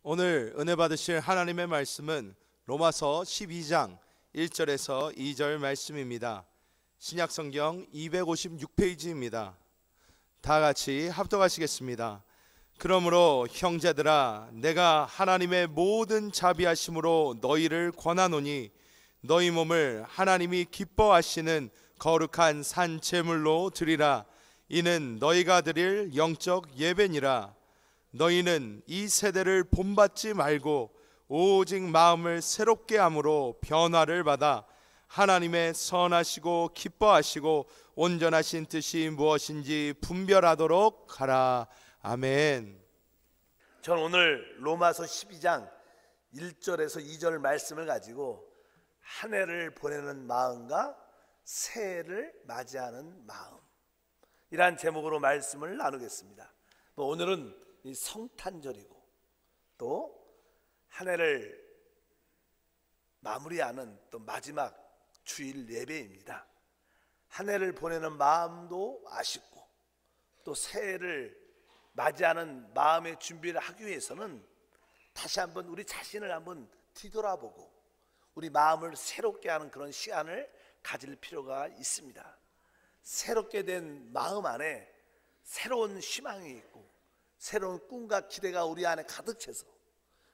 오늘 은혜 받으실 하나님의 말씀은 로마서 12장 1절에서 2절 말씀입니다. 신약성경 256페이지입니다. 다 같이 합독하시겠습니다. 그러므로 형제들아, 내가 하나님의 모든 자비하심으로 너희를 권하노니 너희 몸을 하나님이 기뻐하시는 거룩한 산 제물로 드리라. 이는 너희가 드릴 영적 예배니라. 너희는 이 세대를 본받지 말고 오직 마음을 새롭게 함으로 변화를 받아 하나님의 선하시고 기뻐하시고 온전하신 뜻이 무엇인지 분별하도록 하라. 아멘. 저는 오늘 로마서 12장 1절에서 2절 말씀을 가지고 한 해를 보내는 마음과 새해를 맞이하는 마음, 이러한 제목으로 말씀을 나누겠습니다. 오늘은 이 성탄절이고 또 한 해를 마무리하는 또 마지막 주일 예배입니다. 한 해를 보내는 마음도 아쉽고 또 새해를 맞이하는 마음의 준비를 하기 위해서는 다시 한번 우리 자신을 한번 뒤돌아보고 우리 마음을 새롭게 하는 그런 시간을 가질 필요가 있습니다. 새롭게 된 마음 안에 새로운 희망이 있고 새로운 꿈과 기대가 우리 안에 가득 차서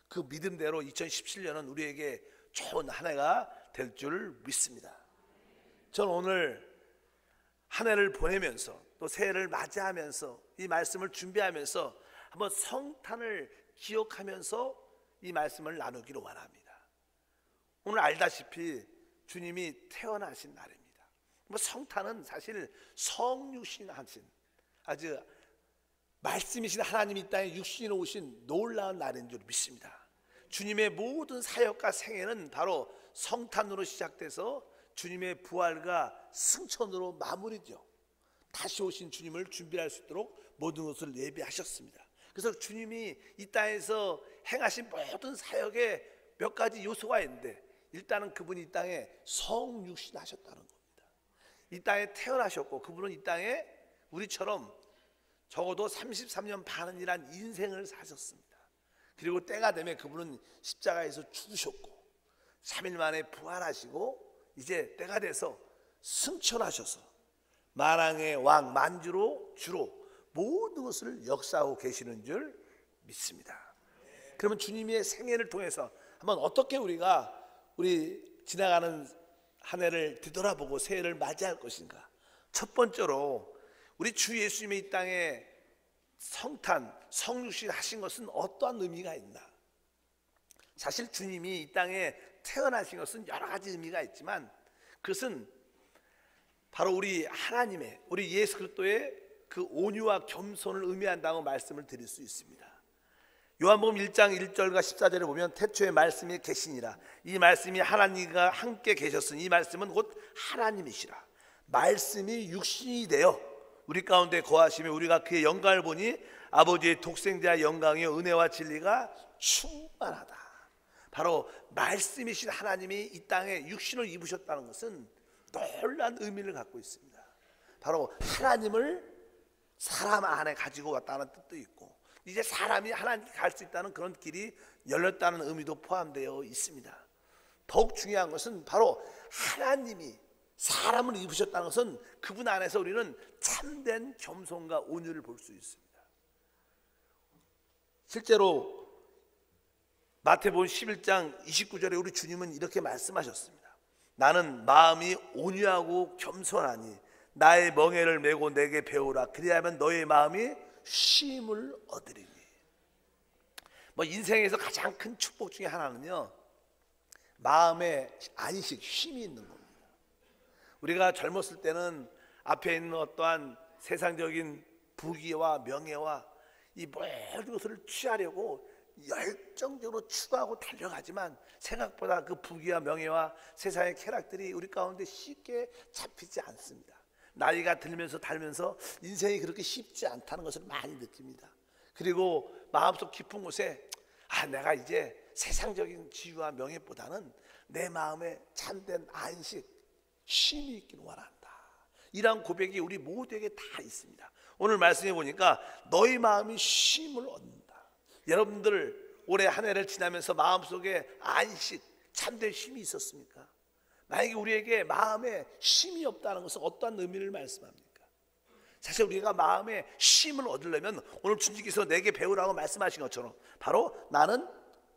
그 믿음대로 2017년은 우리에게 좋은 한 해가 될 줄 믿습니다. 저는 오늘 한 해를 보내면서 또 새해를 맞이하면서 이 말씀을 준비하면서 한번 성탄을 기억하면서 이 말씀을 나누기로 원합니다. 오늘 알다시피 주님이 태어나신 날입니다. 성탄은 사실 성육신하신 아주 말씀이신 하나님이 이 땅에 육신으로 오신 놀라운 날인 줄 믿습니다. 주님의 모든 사역과 생애는 바로 성탄으로 시작돼서 주님의 부활과 승천으로 마무리죠. 다시 오신 주님을 준비할 수 있도록 모든 것을 예비하셨습니다. 그래서 주님이 이 땅에서 행하신 모든 사역에 몇 가지 요소가 있는데, 일단은 그분이 이 땅에 성육신하셨다는 겁니다. 이 땅에 태어나셨고 그분은 이 땅에 우리처럼 적어도 33년 반이란 인생을 사셨습니다. 그리고 때가 되면 그분은 십자가에서 죽으셨고 3일 만에 부활하시고 이제 때가 돼서 승천하셔서 만왕의 왕 만주로 주로 모든 것을 역사하고 계시는 줄 믿습니다. 그러면 주님의 생애를 통해서 한번 어떻게 우리가 우리 지나가는 한 해를 뒤돌아보고 새해를 맞이할 것인가. 첫 번째로 우리 주 예수님의 이 땅에 성탄, 성육신 하신 것은 어떠한 의미가 있나? 사실 주님이 이 땅에 태어나신 것은 여러 가지 의미가 있지만 그것은 바로 우리 하나님의, 우리 예수 그리스도의 그 온유와 겸손을 의미한다고 말씀을 드릴 수 있습니다. 요한복음 1장 1절과 14절에 보면 태초에 말씀이 계시니라. 이 말씀이 하나님과 함께 계셨으니 이 말씀은 곧 하나님이시라. 말씀이 육신이 되어 우리 가운데 거하시며 우리가 그의 영광을 보니 아버지의 독생자의 영광이요 은혜와 진리가 충만하다. 바로 말씀이신 하나님이 이 땅에 육신을 입으셨다는 것은 놀라운 의미를 갖고 있습니다. 바로 하나님을 사람 안에 가지고 왔다는 뜻도 있고 이제 사람이 하나님께 갈 수 있다는 그런 길이 열렸다는 의미도 포함되어 있습니다. 더욱 중요한 것은 바로 하나님이 사람을 입으셨다는 것은 그분 안에서 우리는 참된 겸손과 온유를 볼 수 있습니다. 실제로 마태복음 11장 29절에 우리 주님은 이렇게 말씀하셨습니다. 나는 마음이 온유하고 겸손하니 나의 멍에를 메고 내게 배우라. 그리하면 너의 마음이 쉼을 얻으리니. 인생에서 가장 큰 축복 중에 하나는요, 마음의 안식, 쉼이 있는 겁니다. 우리가 젊었을 때는 앞에 있는 어떠한 세상적인 부귀와 명예와 이 모든 것을 취하려고 열정적으로 추구하고 달려가지만 생각보다 그 부귀와 명예와 세상의 쾌락들이 우리 가운데 쉽게 잡히지 않습니다. 나이가 들면서 달면서 인생이 그렇게 쉽지 않다는 것을 많이 느낍니다. 그리고 마음속 깊은 곳에 내가 이제 세상적인 지위와 명예보다는 내 마음에 참된 안식, 쉼이 있기를 원한다. 이러한 고백이 우리 모두에게 다 있습니다. 오늘 말씀해 보니까 너희 마음이 쉼을 얻는다. 여러분들 올해 한 해를 지나면서 마음속에 안식, 참된 쉼이 있었습니까? 만약에 우리에게 마음에 쉼이 없다는 것은 어떠한 의미를 말씀합니까? 사실 우리가 마음에 쉼을 얻으려면 오늘 주님께서 내게 배우라고 말씀하신 것처럼 바로 나는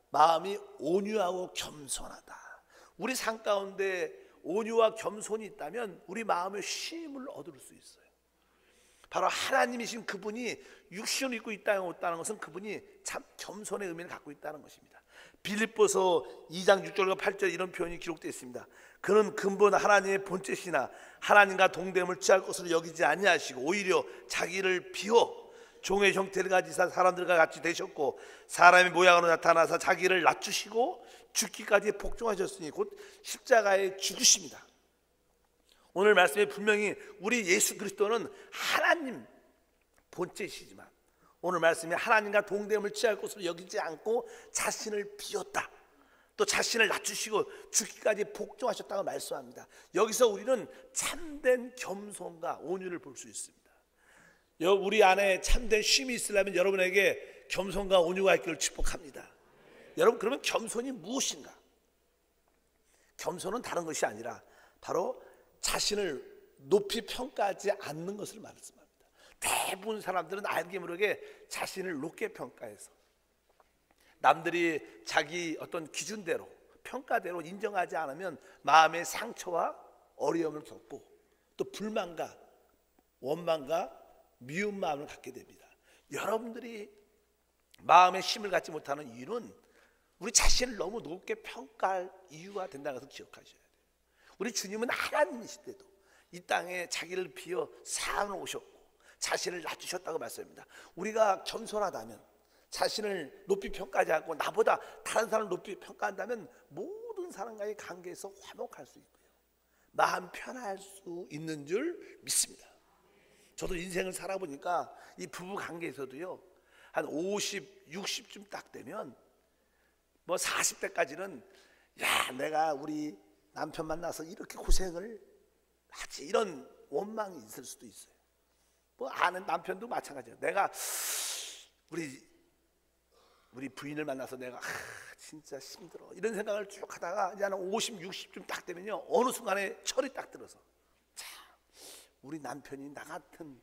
마음이 온유하고 겸손하다. 우리 삶 가운데 온유와 겸손이 있다면 우리 마음의 쉼을 얻을 수 있어요. 바로 하나님이신 그분이 육신을 입고 있다는 것은 그분이 참 겸손의 의미를 갖고 있다는 것입니다. 빌립보서 2장 6절과 8절 이런 표현이 기록되어 있습니다. 그는 근본 하나님의 본체시나 하나님과 동됨을 취할 것으로 여기지 아니하시고 오히려 자기를 비워 종의 형태를 가지사 사람들과 같이 되셨고 사람의 모양으로 나타나서 자기를 낮추시고 죽기까지 복종하셨으니 곧 십자가에 죽으십니다. 오늘 말씀에 분명히 우리 예수 그리스도는 하나님 본체시지만 오늘 말씀에 하나님과 동됨을 취할 것으로 여기지 않고 자신을 비웠다. 또 자신을 낮추시고 죽기까지 복종하셨다고 말씀합니다. 여기서 우리는 참된 겸손과 온유를 볼 수 있습니다. 우리 안에 참된 쉼이 있으려면 여러분에게 겸손과 온유가 있기를 축복합니다. 여러분, 그러면 겸손이 무엇인가? 겸손은 다른 것이 아니라 바로 자신을 높이 평가하지 않는 것을 말씀합니다. 대부분 사람들은 알게 모르게 자신을 높게 평가해서 남들이 자기 어떤 기준대로 평가대로 인정하지 않으면 마음의 상처와 어려움을 겪고 또 불만과 원망과 미운 마음을 갖게 됩니다. 여러분들이 마음의 쉼을 갖지 못하는 이유는 우리 자신을 너무 높게 평가할 이유가 된다는 것을 기억하셔야 돼요. 우리 주님은 하나님이실 때도 이 땅에 자기를 비워 사함을 오셨고 자신을 낮추셨다고 말씀합니다. 우리가 겸손하다면 자신을 높이 평가하지 않고 나보다 다른 사람을 높이 평가한다면 모든 사람과의 관계에서 화목할 수 있고요, 마음 편할 수 있는 줄 믿습니다. 저도 인생을 살아보니까 이 부부 관계에서도요, 한 50, 60쯤 딱 되면 뭐 40대까지는 야, 내가 우리 남편 만나서 이렇게 고생을 하지, 이런 원망이 있을 수도 있어요. 뭐 아는 남편도 마찬가지예요. 내가 우리 부인을 만나서 내가 진짜 힘들어 이런 생각을 쭉 하다가 이제 한 50, 60쯤 딱 되면요, 어느 순간에 철이 딱 들어서 참 우리 남편이 나 같은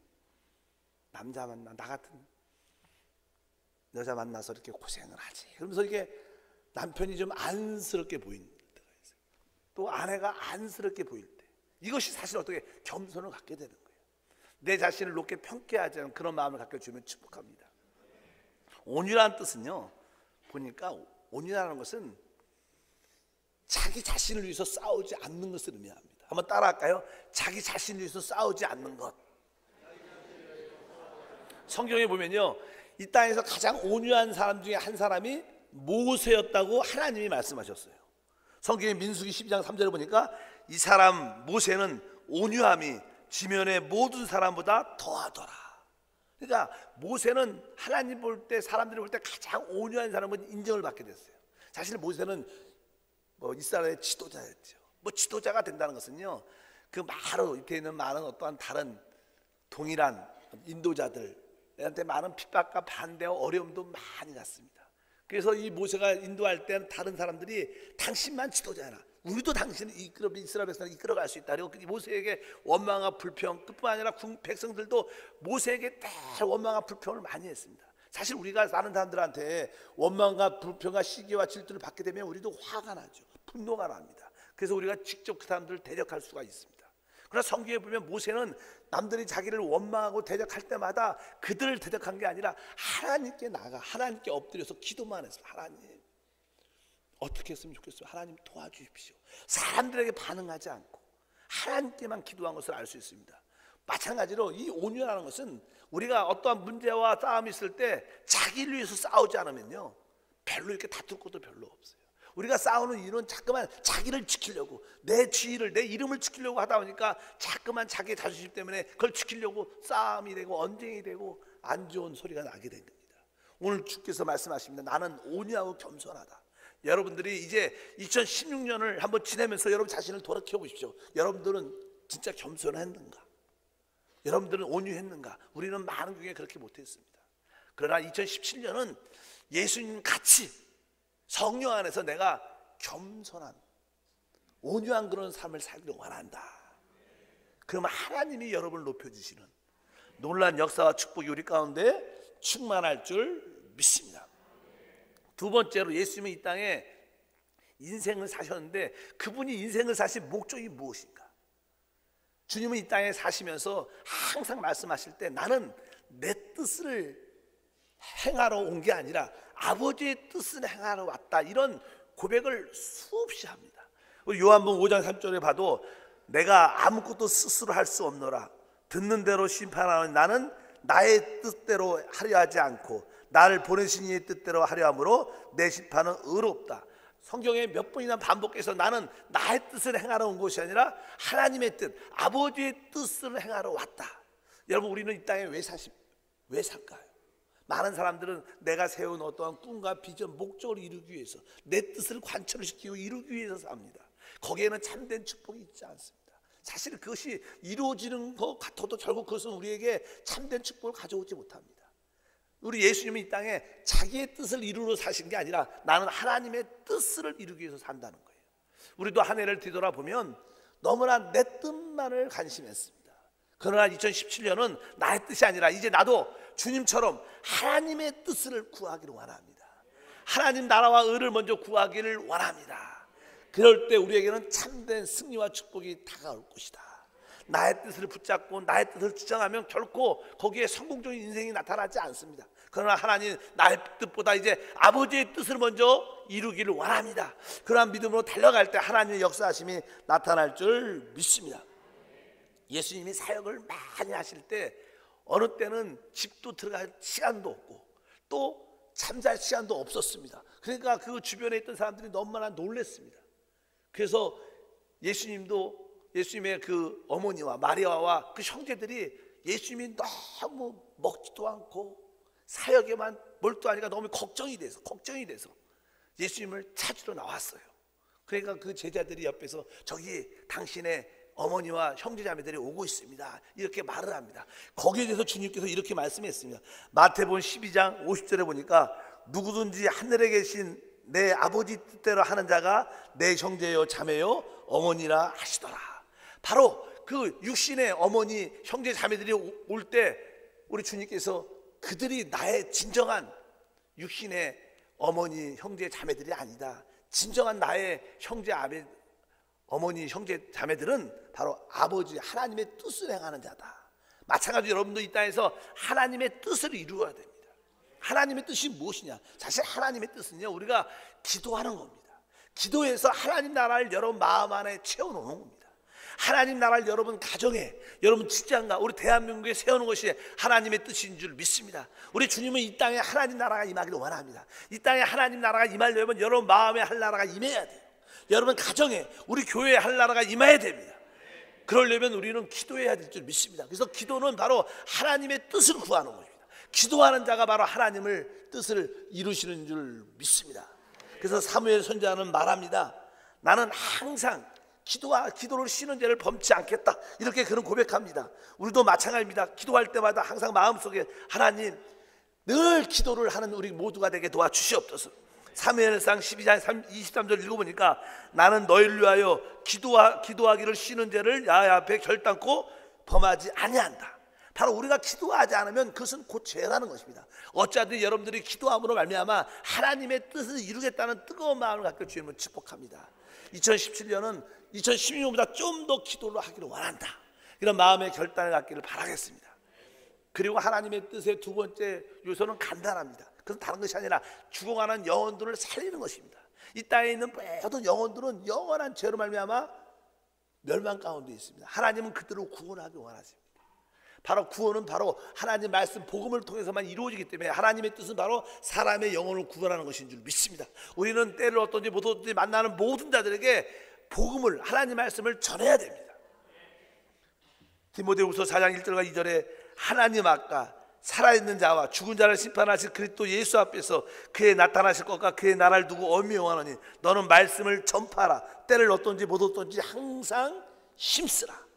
남자 만나, 나 같은 여자 만나서 이렇게 고생을 하지. 그러면서 이게 남편이 좀 안쓰럽게 보이는 때가 있어요. 또 아내가 안쓰럽게 보일 때, 이것이 사실 어떻게 겸손을 갖게 되는 거예요. 내 자신을 높게 평가하지 않은 그런 마음을 갖게 주면 축복합니다. 온유라는 뜻은요, 보니까 온유라는 것은 자기 자신을 위해서 싸우지 않는 것을 의미합니다. 한번 따라할까요? 자기 자신을 위해서 싸우지 않는 것. 성경에 보면요, 이 땅에서 가장 온유한 사람 중에 한 사람이 모세였다고 하나님이 말씀하셨어요. 성경의 민수기 12장 3절을 보니까 이 사람 모세는 온유함이 지면의 모든 사람보다 더하더라. 그러니까 모세는 하나님 볼 때, 사람들이 볼 때 가장 온유한 사람으로 인정을 받게 됐어요. 사실 모세는 뭐 이스라엘의 지도자였죠. 뭐 지도자가 된다는 것은요, 그 바로 밑에 있는 많은 어떠한 다른 동일한 인도자들한테 많은 핍박과 반대와 어려움도 많이 갔습니다. 그래서 이 모세가 인도할 때는 다른 사람들이 당신만 지도자라, 우리도 당신을 이스라엘 백성을 이끌어갈 수 있다. 그리고 모세에게 원망과 불평, 그뿐 아니라 백성들도 모세에게 다 원망과 불평을 많이 했습니다. 사실 우리가 다른 사람들한테 원망과 불평과 시기와 질투를 받게 되면 우리도 화가 나죠. 분노가 납니다. 그래서 우리가 직접 그 사람들을 대적할 수가 있습니다. 그러나 성경에 보면 모세는 남들이 자기를 원망하고 대적할 때마다 그들을 대적한 게 아니라 하나님께 나가 하나님께 엎드려서 기도만 했어요. 하나님, 어떻게 했으면 좋겠어요? 하나님 도와주십시오. 사람들에게 반응하지 않고 하나님께만 기도한 것을 알 수 있습니다. 마찬가지로 이 온유라는 것은 우리가 어떠한 문제와 싸움이 있을 때 자기를 위해서 싸우지 않으면요, 별로 이렇게 다툴 것도 별로 없어요. 우리가 싸우는 이유는 자꾸만 자기를 지키려고, 내 지위를, 내 이름을 지키려고 하다 보니까 자꾸만 자기 자존심 때문에 그걸 지키려고 싸움이 되고 언쟁이 되고 안 좋은 소리가 나게 된 겁니다. 오늘 주께서 말씀하십니다. 나는 온유하고 겸손하다. 여러분들이 이제 2016년을 한번 지내면서 여러분 자신을 돌이켜 보십시오. 여러분들은 진짜 겸손했는가? 여러분들은 온유했는가? 우리는 많은 중에 그렇게 못했습니다. 그러나 2017년은 예수님 같이 성령 안에서 내가 겸손한 온유한 그런 삶을 살기를 원한다. 그러면 하나님이 여러분을 높여주시는 놀라운 역사와 축복이 우리 가운데 충만할 줄 믿습니다. 두 번째로 예수님은 이 땅에 인생을 사셨는데 그분이 인생을 사신 목적이 무엇인가? 주님은 이 땅에 사시면서 항상 말씀하실 때 나는 내 뜻을 행하러 온 게 아니라 아버지의 뜻을 행하러 왔다, 이런 고백을 수없이 합니다. 우리 요한복음 5장 3절에 봐도 내가 아무것도 스스로 할 수 없노라, 듣는 대로 심판하노니 나는 나의 뜻대로 하려 하지 않고 나를 보내신 이의 뜻대로 하려 함으로 내 심판은 의롭다. 성경에 몇 번이나 반복해서 나는 나의 뜻을 행하러 온 것이 아니라 하나님의 뜻, 아버지의 뜻을 행하러 왔다. 여러분, 우리는 이 땅에 왜 살까요? 많은 사람들은 내가 세운 어떠한 꿈과 비전, 목적을 이루기 위해서, 내 뜻을 관철시키고 이루기 위해서 삽니다. 거기에는 참된 축복이 있지 않습니다. 사실 그것이 이루어지는 것 같아도 결국 그것은 우리에게 참된 축복을 가져오지 못합니다. 우리 예수님은 이 땅에 자기의 뜻을 이루러 사신 게 아니라 나는 하나님의 뜻을 이루기 위해서 산다는 거예요. 우리도 한 해를 뒤돌아보면 너무나 내 뜻만을 간심했습니다. 그러나 2017년은 나의 뜻이 아니라 이제 나도 주님처럼 하나님의 뜻을 구하기를 원합니다. 하나님 나라와 의를 먼저 구하기를 원합니다. 그럴 때 우리에게는 참된 승리와 축복이 다가올 것이다. 나의 뜻을 붙잡고 나의 뜻을 주장하면 결코 거기에 성공적인 인생이 나타나지 않습니다. 그러나 하나님 나의 뜻보다 이제 아버지의 뜻을 먼저 이루기를 원합니다. 그러한 믿음으로 달려갈 때 하나님의 역사하심이 나타날 줄 믿습니다. 예수님이 사역을 많이 하실 때 어느 때는 집도 들어갈 시간도 없고 또 잠잘 시간도 없었습니다. 그러니까 그 주변에 있던 사람들이 너무나 놀랐습니다. 그래서 예수님의 그 어머니와 마리아와 그 형제들이 예수님이 너무 먹지도 않고 사역에만 몰두하니까 너무 걱정이 돼서 예수님을 찾으러 나왔어요. 그러니까 그 제자들이 옆에서 저기 당신의 어머니와 형제자매들이 오고 있습니다, 이렇게 말을 합니다. 거기에 대해서 주님께서 이렇게 말씀했습니다. 마태복음 12장 50절에 보니까 누구든지 하늘에 계신 내 아버지 뜻대로 하는 자가 내 형제요 자매요 어머니라 하시더라. 바로 그 육신의 어머니 형제 자매들이 올 때 우리 주님께서 그들이 나의 진정한 육신의 어머니 형제 자매들이 아니다. 진정한 나의 형제 어머니 형제 자매들은 바로 아버지 하나님의 뜻을 행하는 자다. 마찬가지로 여러분도 이 땅에서 하나님의 뜻을 이루어야 됩니다. 하나님의 뜻이 무엇이냐? 사실 하나님의 뜻은요, 우리가 기도하는 겁니다. 기도해서 하나님 나라를 여러분 마음 안에 채워놓는 겁니다. 하나님 나라를 여러분 가정에, 여러분 직장과 우리 대한민국에 세우는 것이 하나님의 뜻인 줄 믿습니다. 우리 주님은 이 땅에 하나님 나라가 임하기를 원합니다. 이 땅에 하나님 나라가 임하려면 여러분 마음에 할 나라가 임해야 돼요. 여러분 가정에, 우리 교회에 할 나라가 임해야 됩니다. 그러려면 우리는 기도해야 될 줄 믿습니다. 그래서 기도는 바로 하나님의 뜻을 구하는 것입니다. 기도하는 자가 바로 하나님을 뜻을 이루시는 줄 믿습니다. 그래서 사무엘 선지자는 말합니다. 나는 항상 기도를 쉬는 죄를 범치 않겠다, 이렇게 그런 고백합니다. 우리도 마찬가지입니다. 기도할 때마다 항상 마음속에 하나님, 늘 기도를 하는 우리 모두가 되게 도와주시옵소서. 사무엘상 12장 23절 읽어보니까 나는 너희를 위하여 기도하기를 쉬는 죄를 야훼 앞에 결단코 범하지 아니한다. 바로 우리가 기도하지 않으면 그것은 곧 죄라는 것입니다. 어찌하든 여러분들이 기도함으로 말미암아 하나님의 뜻을 이루겠다는 뜨거운 마음을 갖고 주님은 축복합니다. 2017년은 2016년보다 좀 더 기도를 하기를 원한다, 이런 마음의 결단을 갖기를 바라겠습니다. 그리고 하나님의 뜻의 두 번째 요소는 간단합니다. 그건 다른 것이 아니라 죽어가는 영혼들을 살리는 것입니다. 이 땅에 있는 모든 영혼들은 영원한 죄로 말미암아 멸망 가운데 있습니다. 하나님은 그들을 구원하기 원하십니다. 바로 구원은 바로 하나님 말씀 복음을 통해서만 이루어지기 때문에 하나님의 뜻은 바로 사람의 영혼을 구원하는 것인 줄 믿습니다. 우리는 때를 어떤지 못 어떤지 만나는 모든 자들에게 복음을, 하나님 말씀을 전해야 됩니다. 디모데후서 4장 1절과 2절에 하나님 아까 살아있는 자와 죽은 자를 심판하실 그리스도 예수 앞에서 그의 나타나실 것과 그의 나라를 두고 엄히 영원하니 너는 말씀을 전파하라. 때를 어떤지 못 어떤지 항상 힘쓰라.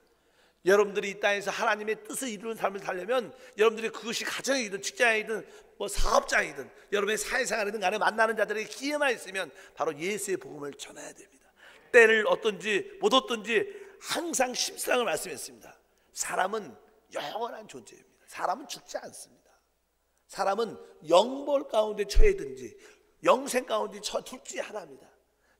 여러분들이 이 땅에서 하나님의 뜻을 이루는 삶을 살려면 여러분들이 그것이 가정이든 직장이든 뭐 사업장이든 여러분의 사회생활이든 간에 만나는 자들에게 기회만 있으면 바로 예수의 복음을 전해야 됩니다. 때를 얻든지 못 얻든지 항상 십상을 말씀했습니다. 사람은 영원한 존재입니다. 사람은 죽지 않습니다. 사람은 영벌 가운데 처해든지 영생 가운데 둘 중에 하나입니다.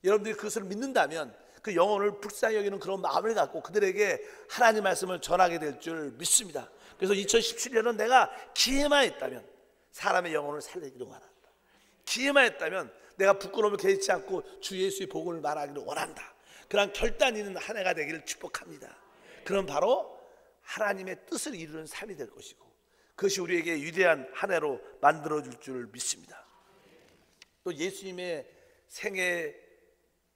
여러분들이 그것을 믿는다면 그 영혼을 불쌍히 여기는 그런 마음을 갖고 그들에게 하나님 말씀을 전하게 될 줄 믿습니다. 그래서 2017년은 내가 기회만 있다면 사람의 영혼을 살리기를 원한다. 기회만 있다면 내가 부끄러움을 개의치 않고 주 예수의 복음을 말하기를 원한다. 그런 결단 있는 한 해가 되기를 축복합니다. 그럼 바로 하나님의 뜻을 이루는 삶이 될 것이고 그것이 우리에게 위대한 한 해로 만들어줄 줄 믿습니다. 또 예수님의 생애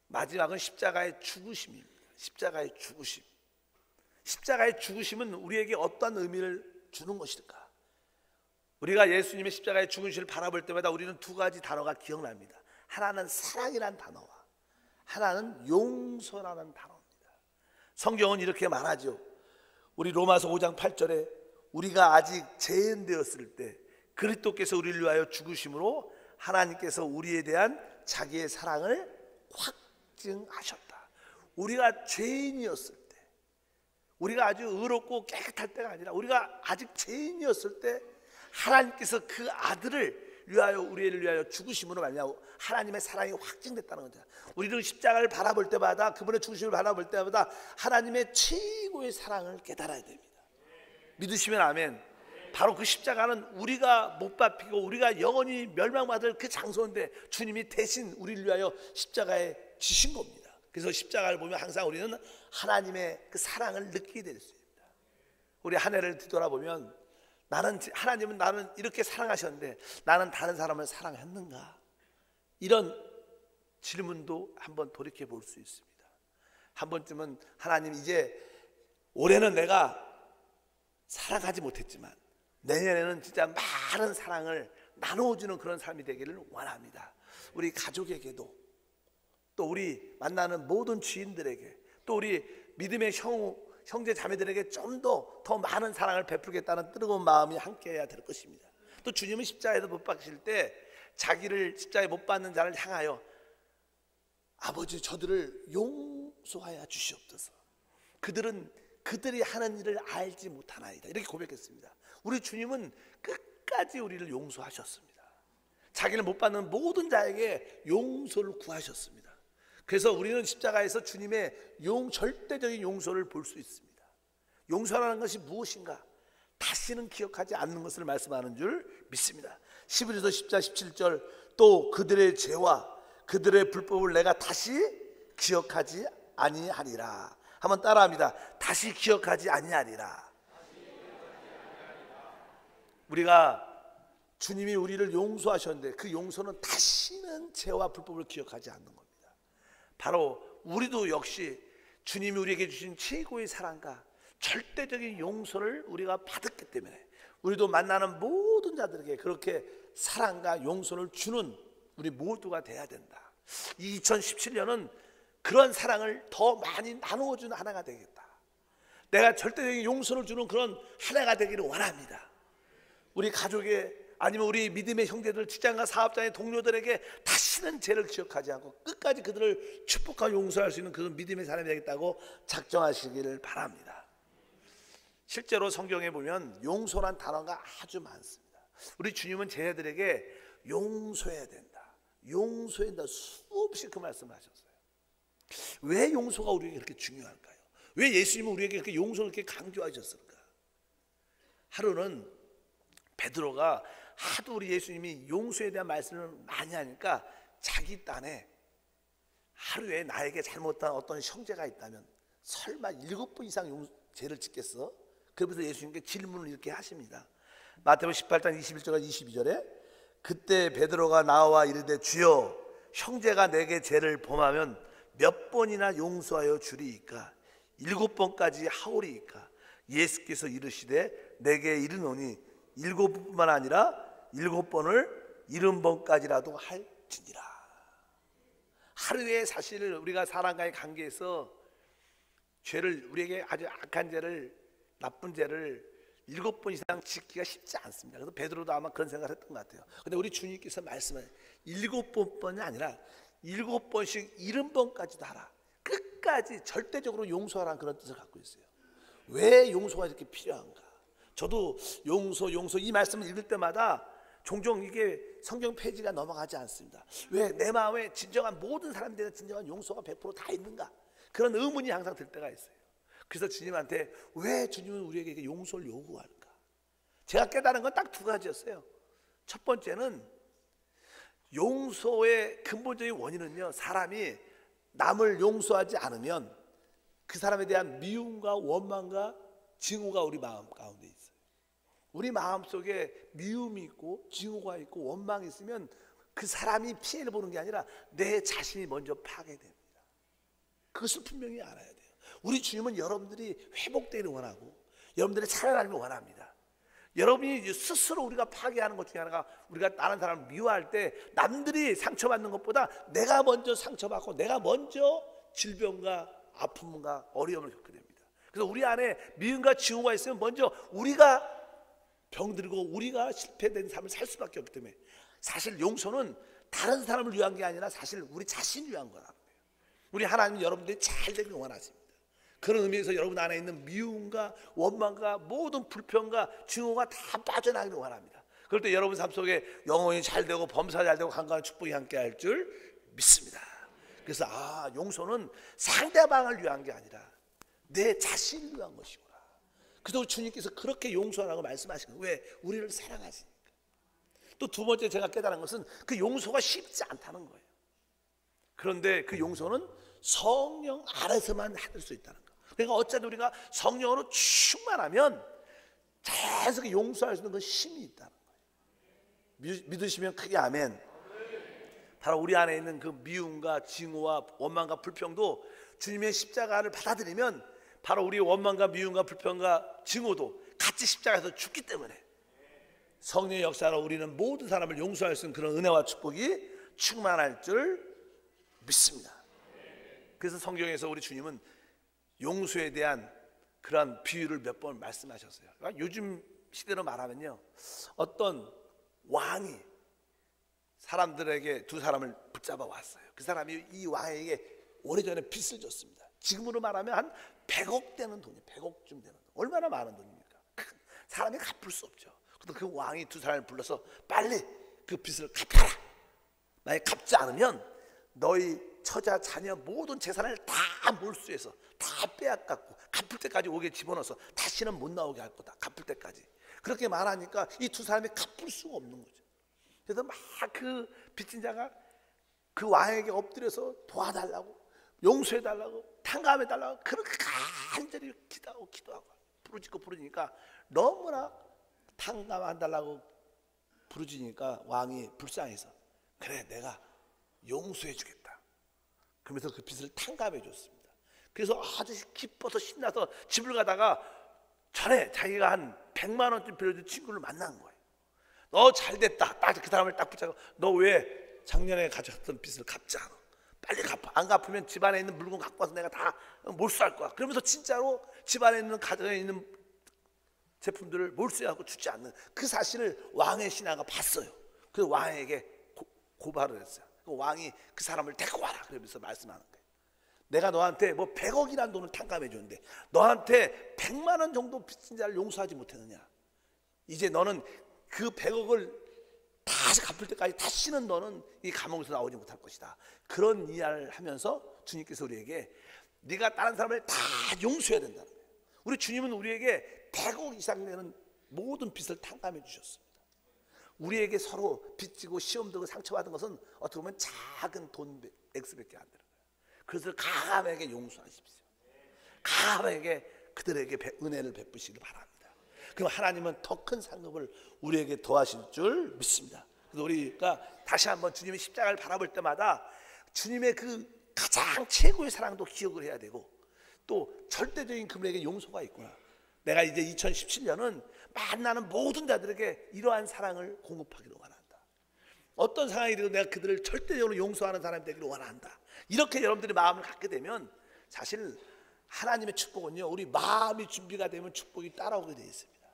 마지막은 십자가의 죽으심입니다. 십자가의 죽으심. 십자가의 죽으심은 우리에게 어떤 의미를 주는 것일까? 우리가 예수님의 십자가의 죽으심을 바라볼 때마다 우리는 두 가지 단어가 기억납니다. 하나는 사랑이라는 단어와 하나는 용서라는 단어입니다. 성경은 이렇게 말하죠. 우리 로마서 5장 8절에 우리가 아직 죄인 되었을 때 그리스도께서 우리를 위하여 죽으심으로 하나님께서 우리에 대한 자기의 사랑을 확증하셨다. 우리가 죄인이었을 때, 우리가 아주 의롭고 깨끗할 때가 아니라 우리가 아직 죄인이었을 때 하나님께서 그 아들을 위하여 우리를 위하여 죽으심으로 말미암아 하나님의 사랑이 확증됐다는 거죠. 우리는 십자가를 바라볼 때마다 그분의 죽으심을 바라볼 때마다 하나님의 최고의 사랑을 깨달아야 됩니다. 믿으시면 아멘. 바로 그 십자가는 우리가 못 밟히고 우리가 영원히 멸망받을 그 장소인데 주님이 대신 우리를 위하여 십자가에 지신 겁니다. 그래서 십자가를 보면 항상 우리는 하나님의 그 사랑을 느끼게 될 수 있습니다. 우리 한 해를 뒤돌아보면 하나님은 나는 이렇게 사랑하셨는데 나는 다른 사람을 사랑했는가? 이런 질문도 한번 돌이켜 볼 수 있습니다. 한 번쯤은 하나님 이제 올해는 내가 사랑하지 못했지만 내년에는 진짜 많은 사랑을 나누어주는 그런 삶이 되기를 원합니다. 우리 가족에게도 또 우리 만나는 모든 지인들에게 또 우리 믿음의 형제 자매들에게 좀 더 많은 사랑을 베풀겠다는 뜨거운 마음이 함께해야 될 것입니다. 또 주님은 십자가에서 못 박히실 때 자기를 십자가에 못 박는 자를 향하여 아버지 저들을 용서하여 주시옵소서. 그들이 하는 일을 알지 못하나이다. 이렇게 고백했습니다. 우리 주님은 끝까지 우리를 용서하셨습니다. 자기를 못 받는 모든 자에게 용서를 구하셨습니다. 그래서 우리는 십자가에서 주님의 절대적인 용서를 볼 수 있습니다. 용서라는 것이 무엇인가? 다시는 기억하지 않는 것을 말씀하는 줄 믿습니다. 11에서 10장 17절 또 그들의 죄와 그들의 불법을 내가 다시 기억하지 아니하리라. 한번 따라합니다. 다시 기억하지 아니하리라. 우리가 주님이 우리를 용서하셨는데 그 용서는 다시는 죄와 불법을 기억하지 않는 겁니다. 바로 우리도 역시 주님이 우리에게 주신 최고의 사랑과 절대적인 용서를 우리가 받았기 때문에 우리도 만나는 모든 자들에게 그렇게 사랑과 용서를 주는 우리 모두가 돼야 된다. 이 2017년은 그런 사랑을 더 많이 나누어주는 한 해가 되겠다. 내가 절대적인 용서를 주는 그런 한 해가 되기를 원합니다. 우리 가족에 아니면 우리 믿음의 형제들 직장과 사업장의 동료들에게 다시는 죄를 기억하지 않고 끝까지 그들을 축복하고 용서할 수 있는 그런 믿음의 사람이 되겠다고 작정하시기를 바랍니다. 실제로 성경에 보면 용서란 단어가 아주 많습니다. 우리 주님은 쟤네들에게 용서해야 된다. 용서해야 된다. 수없이 그 말씀을 하셨어요. 왜 용서가 우리에게 그렇게 중요할까요? 왜 예수님은 우리에게 그렇게 용서를 이렇게 강조하셨을까? 하루는 베드로가 하도 우리 예수님이 용서에 대한 말씀을 많이 하니까 자기 딴에 하루에 나에게 잘못한 어떤 형제가 있다면 설마 7번 이상 죄를 짓겠어? 그러면서 예수님께 질문을 이렇게 하십니다. 마태복음 18장 21절과 22절에 그때 베드로가 나와 이르되 주여 형제가 내게 죄를 범하면 몇 번이나 용서하여 주리이까? 7번까지 하오리이까? 예수께서 이르시되 내게 이르노니 7번뿐만 아니라 7번을 70번까지라도 할지니라. 하루에 사실 우리가 사람과의 관계에서 죄를, 우리에게 아주 악한 죄를, 나쁜 죄를 7번 이상 짓기가 쉽지 않습니다. 그래서 베드로도 아마 그런 생각을 했던 것 같아요. 근데 우리 주님께서 말씀을 7번뿐이 아니라 7번씩 70번까지도 하라, 끝까지 절대적으로 용서하라는 그런 뜻을 갖고 있어요. 왜 용서가 이렇게 필요한가? 저도 용서 이 말씀을 읽을 때마다 종종 이게 성경 페이지가 넘어가지 않습니다. 왜 내 마음에 진정한, 모든 사람들의 진정한 용서가 100%다 있는가? 그런 의문이 항상 들 때가 있어요. 그래서 주님한테 왜 주님은 우리에게 용서를 요구할까? 제가 깨달은 건 딱 2가지였어요. 첫 번째는 용서의 근본적인 원인은요, 사람이 남을 용서하지 않으면 그 사람에 대한 미움과 원망과 증오가 우리 마음 가운데 있어요. 우리 마음속에 미움이 있고 증오가 있고 원망이 있으면 그 사람이 피해를 보는 게 아니라 내 자신이 먼저 파괴됩니다. 그것을 분명히 알아야 돼요. 우리 주님은 여러분들이 회복되기를 원하고 여러분들의 살아나기를 원합니다. 여러분이 스스로 우리가 파괴하는 것 중에 하나가, 우리가 다른 사람을 미워할 때 남들이 상처받는 것보다 내가 먼저 상처받고 내가 먼저 질병과 아픔과 어려움을 겪게 됩니다. 그래서 우리 안에 미움과 증오가 있으면 먼저 우리가 병들고 우리가 실패된 삶을 살 수밖에 없기 때문에, 사실 용서는 다른 사람을 위한 게 아니라 사실 우리 자신을 위한 거라는 거예요. 우리 하나님은 여러분들이 잘 되길 원하십니다. 그런 의미에서 여러분 안에 있는 미움과 원망과 모든 불평과 증오가 다 빠져나가기를 원합니다. 그럴 때 여러분 삶 속에 영혼이 잘 되고 범사 잘 되고 강건한 축복이 함께 할 줄 믿습니다. 그래서 용서는 상대방을 위한 게 아니라 내 자신을 위한 것이구나. 그래서 주님께서 그렇게 용서하라고 말씀하신 거예요. 왜? 우리를 사랑하시니까. 또 2번째 제가 깨달은 것은 그 용서가 쉽지 않다는 거예요. 그런데 그 용서는 성령 아래서만 할 수 있다는 거예요. 그러니까 어쨌든 우리가 성령으로 충만하면 자연스럽게 용서할 수 있는 그 힘이 있다는 거예요. 믿으시면 크게 아멘. 바로 우리 안에 있는 그 미움과 증오와 원망과 불평도 주님의 십자가를 받아들이면 바로 우리 원망과 미움과 불평과 증오도 같이 십자가에서 죽기 때문에 성령의 역사로 우리는 모든 사람을 용서할 수 있는 그런 은혜와 축복이 충만할 줄 믿습니다. 그래서 성경에서 우리 주님은 용서에 대한 그런 비유를 몇 번 말씀하셨어요. 그러니까 요즘 시대로 말하면요, 어떤 왕이 사람들에게 2사람을 붙잡아 왔어요. 그 사람이 이 왕에게 오래전에 빚을 졌습니다. 지금으로 말하면 한 100억 되는 돈이에요. 100억쯤 되는 돈. 얼마나 많은 돈입니까? 사람이 갚을 수 없죠. 그래서 그 왕이 2사람을 불러서 빨리 그 빚을 갚아라. 만약 갚지 않으면 너희 처자 자녀 모든 재산을 다 몰수해서 다 빼앗갖고 갚을 때까지 옥에 집어넣어서 다시는 못 나오게 할 거다. 갚을 때까지. 그렇게 말하니까 이 2사람이 갚을 수가 없는 거죠. 그래서 막 그 빚진 자가 그 왕에게 엎드려서 도와달라고, 용서해달라고, 탕감해달라고 그렇게 간절히 기도하고 부르짖으니까 너무나 탕감해달라고 부르짖으니까 왕이 불쌍해서 그래, 내가 용서해주겠다. 그러면서 그 빚을 탕감해 줬습니다. 그래서 아주 기뻐서 신나서 집을 가다가 전에 자기가 한 100만 원쯤 빌려준 친구를 만난 거예요. 너 잘됐다. 딱 그 사람을 딱 붙잡고, 너 왜 작년에 가졌던 빚을 갚지 않아? 빨리 갚아. 안 갚으면 집안에 있는 물건 갖고 와서 내가 다 몰수할 거야. 그러면서 진짜로 집안에 있는 가정에 있는 제품들을 몰수해갖고 주지 않는 그 사실을 왕의 신하가 봤어요. 그래서 왕에게 고발을 했어요. 그 왕이 그 사람을 데리고 와라. 그러면서 말씀하는 거예요. 내가 너한테 뭐 100억이라는 돈을 탕감해 줬는데 너한테 100만 원 정도 빚진 자를 용서하지 못했느냐? 이제 너는 그 100억을 다시 갚을 때까지 다시는 너는 이 감옥에서 나오지 못할 것이다. 그런 이야기를 하면서 주님께서 우리에게 네가 다른 사람을 다 용서해야 된다는 거예요. 우리 주님은 우리에게 100억 이상 되는 모든 빚을 탕감해 주셨습니다. 우리에게 서로 빚지고 시험 들고 상처받은 것은 어떻게 보면 작은 돈 액수밖에 안 되는 거예요. 그것을 가감에게 용서하십시오. 가감에게 그들에게 은혜를 베푸시기 바랍니다. 그럼 하나님은 더 큰 상급을 우리에게 더하실 줄 믿습니다. 그래서 우리가 다시 한번 주님의 십자가를 바라볼 때마다 주님의 그 가장 최고의 사랑도 기억을 해야 되고, 또 절대적인 그분에게 용서가 있구나. 내가 이제 2017년은 만나는 모든 자들에게 이러한 사랑을 공급하기를 원한다. 어떤 상황이 되도 내가 그들을 절대적으로 용서하는 사람이 되기를 원한다. 이렇게 여러분들이 마음을 갖게 되면 사실 하나님의 축복은요, 우리 마음이 준비가 되면 축복이 따라오게 되어 있습니다.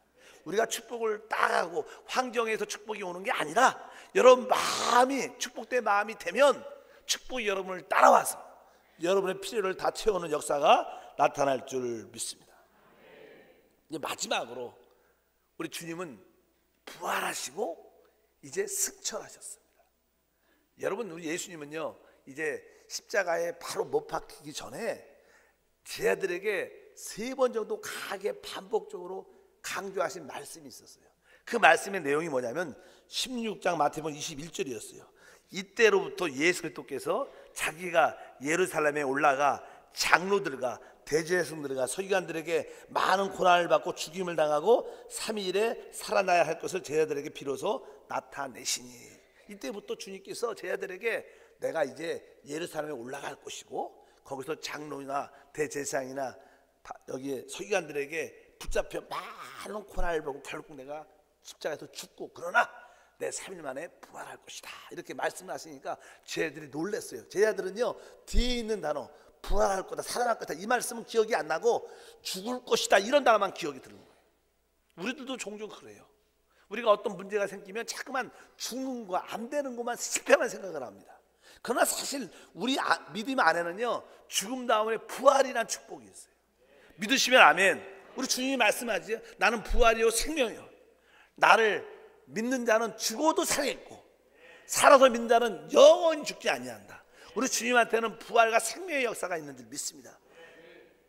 우리가 축복을 따라가고 환경에서 축복이 오는 게 아니라 여러분 마음이 축복된 마음이 되면 축복이 여러분을 따라와서 여러분의 필요를 다 채우는 역사가 나타날 줄 믿습니다. 이제 마지막으로 우리 주님은 부활하시고 이제 승천하셨습니다. 여러분, 우리 예수님은요, 이제 십자가에 바로 못 박히기 전에 제자들에게 3번 정도 강하게 반복적으로 강조하신 말씀이 있었어요. 그 말씀의 내용이 뭐냐면 16장 마태복음 21절이었어요. 이때로부터 예수 그리스도께서 자기가 예루살렘에 올라가 장로들과 대제사장들과 서기관들에게 많은 고난을 받고 죽임을 당하고 3일에 살아나야 할 것을 제자들에게 비로소 나타내시니, 이때부터 주님께서 제자들에게 내가 이제 예루살렘에 올라갈 것이고 거기서 장로나 대제사장이나 여기 서기관들에게 붙잡혀 많은 고난을 받고 결국 내가 십자가에서 죽고 그러나 내 3일 만에 부활할 것이다, 이렇게 말씀하시니까 제자들이 놀랐어요. 제자들은요, 뒤에 있는 단어 부활할 거다, 살아날 거다, 이 말씀은 기억이 안 나고 죽을 것이다, 이런 단어만 기억이 드는 거예요. 우리들도 종종 그래요. 우리가 어떤 문제가 생기면 자꾸만 죽는 거, 안 되는 것만, 실패만 생각을 합니다. 그러나 사실 우리 믿음 안에는요, 죽음 다음에 부활이란 축복이 있어요. 믿으시면 아멘. 우리 주님이 말씀하지, 나는 부활이요 생명이요, 나를 믿는 자는 죽어도 살겠고 살아서 믿는 자는 영원히 죽지 아니한다. 우리 주님한테는 부활과 생명의 역사가 있는 줄 믿습니다.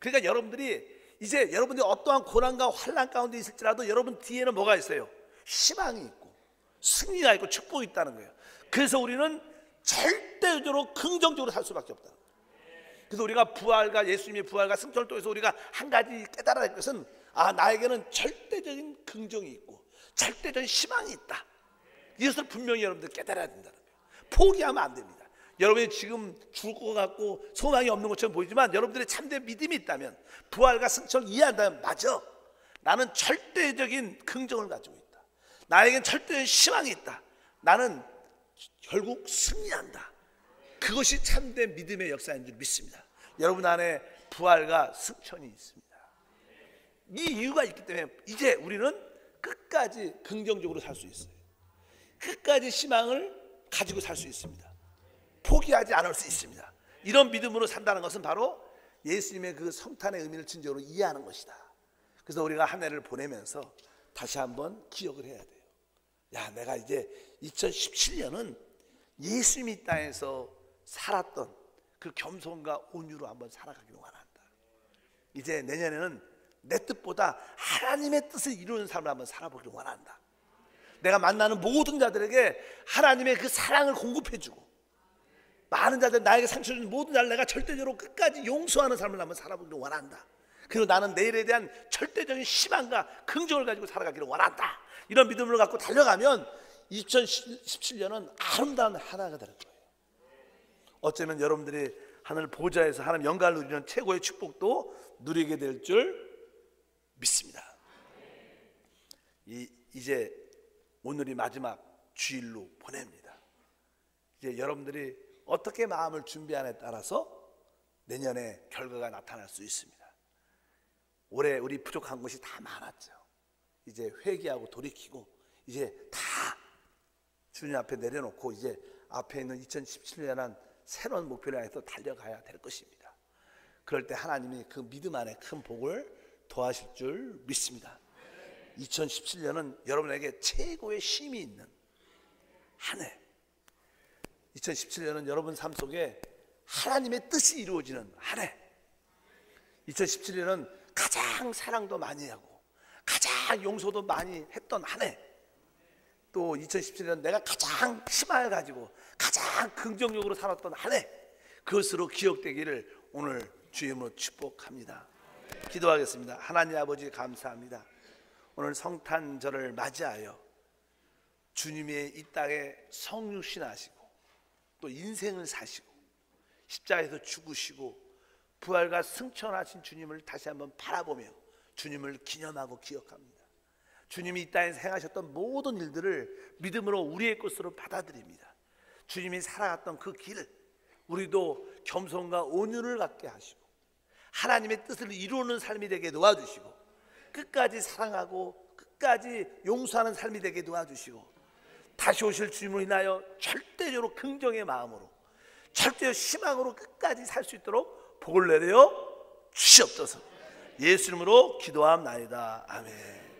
그러니까 여러분들이 이제 여러분들이 어떠한 고난과 환난 가운데 있을지라도 여러분 뒤에는 뭐가 있어요? 희망이 있고 승리가 있고 축복이 있다는 거예요. 그래서 우리는 절대적으로 긍정적으로 살 수밖에 없다. 그래서 우리가 부활과 예수님의 부활과 승천을 통해서 우리가 한 가지 깨달아야 할 것은, 나에게는 절대적인 긍정이 있고 절대적인 희망이 있다. 이것을 분명히 여러분들 깨달아야 된다는 거예요. 포기하면 안 됩니다. 여러분이 지금 죽을 것 같고 소망이 없는 것처럼 보이지만 여러분들의 참된 믿음이 있다면, 부활과 승천을 이해한다면, 맞아, 나는 절대적인 긍정을 가지고 있다, 나에겐 절대적인 희망이 있다, 나는 결국 승리한다. 그것이 참된 믿음의 역사인 줄 믿습니다. 여러분 안에 부활과 승천이 있습니다. 이 이유가 있기 때문에 이제 우리는 끝까지 긍정적으로 살 수 있어요. 끝까지 희망을 가지고 살 수 있습니다. 포기하지 않을 수 있습니다. 이런 믿음으로 산다는 것은 바로 예수님의 그 성탄의 의미를 진정으로 이해하는 것이다. 그래서 우리가 한 해를 보내면서 다시 한번 기억을 해야 돼요. 야, 내가 이제 2017년은 예수님이 이 땅에서 살았던 그 겸손과 온유로 한번 살아가기를 원한다. 이제 내년에는 내 뜻보다 하나님의 뜻을 이루는 삶을 한번 살아보기를 원한다. 내가 만나는 모든 자들에게 하나님의 그 사랑을 공급해주고, 많은 자들, 나에게 상처 준 모든 자를 내가 절대적으로 끝까지 용서하는 삶을 한번 살아보기를 원한다. 그리고 나는 내일에 대한 절대적인 희망과 긍정을 가지고 살아가기를 원한다. 이런 믿음을 갖고 달려가면 2017년은 아름다운 하나가 될 거예요. 어쩌면 여러분들이 하늘 보좌에서 하나님 영광을 누리는 최고의 축복도 누리게 될 줄 믿습니다. 이제 오늘이 마지막 주일로 보냅니다. 이제 여러분들이 어떻게 마음을 준비하느냐에 따라서 내년에 결과가 나타날 수 있습니다. 올해 우리 부족한 것이 다 많았죠. 이제 회개하고 돌이키고 이제 다 주님 앞에 내려놓고 이제 앞에 있는 2017년한 새로운 목표를 향해서 달려가야 될 것입니다. 그럴 때 하나님이 그 믿음 안에 큰 복을 더하실 줄 믿습니다. 2017년은 여러분에게 최고의 쉼이 있는 한 해, 2017년은 여러분 삶 속에 하나님의 뜻이 이루어지는 한 해, 2017년은 가장 사랑도 많이 하고 가장 용서도 많이 했던 한 해, 또 2017년 내가 가장 희망을 가지고 가장 긍정적으로 살았던 한 해, 그것으로 기억되기를 오늘 주님으로 축복합니다. 기도하겠습니다. 하나님 아버지 감사합니다. 오늘 성탄절을 맞이하여 주님의 이 땅에 성육신하시고 또 인생을 사시고 십자가에서 죽으시고 부활과 승천하신 주님을 다시 한번 바라보며 주님을 기념하고 기억합니다. 주님이 이 땅에서 행하셨던 모든 일들을 믿음으로 우리의 것으로 받아들입니다. 주님이 살아갔던 그 길을 우리도 겸손과 온유를 갖게 하시고 하나님의 뜻을 이루는 삶이 되게 도와주시고, 끝까지 사랑하고 끝까지 용서하는 삶이 되게 도와주시고, 다시 오실 주님으로 인하여 절대적으로 긍정의 마음으로, 절대로 희망으로 끝까지 살 수 있도록 복을 내려 주시옵소서. 예수 이름으로 기도함나이다. 아멘.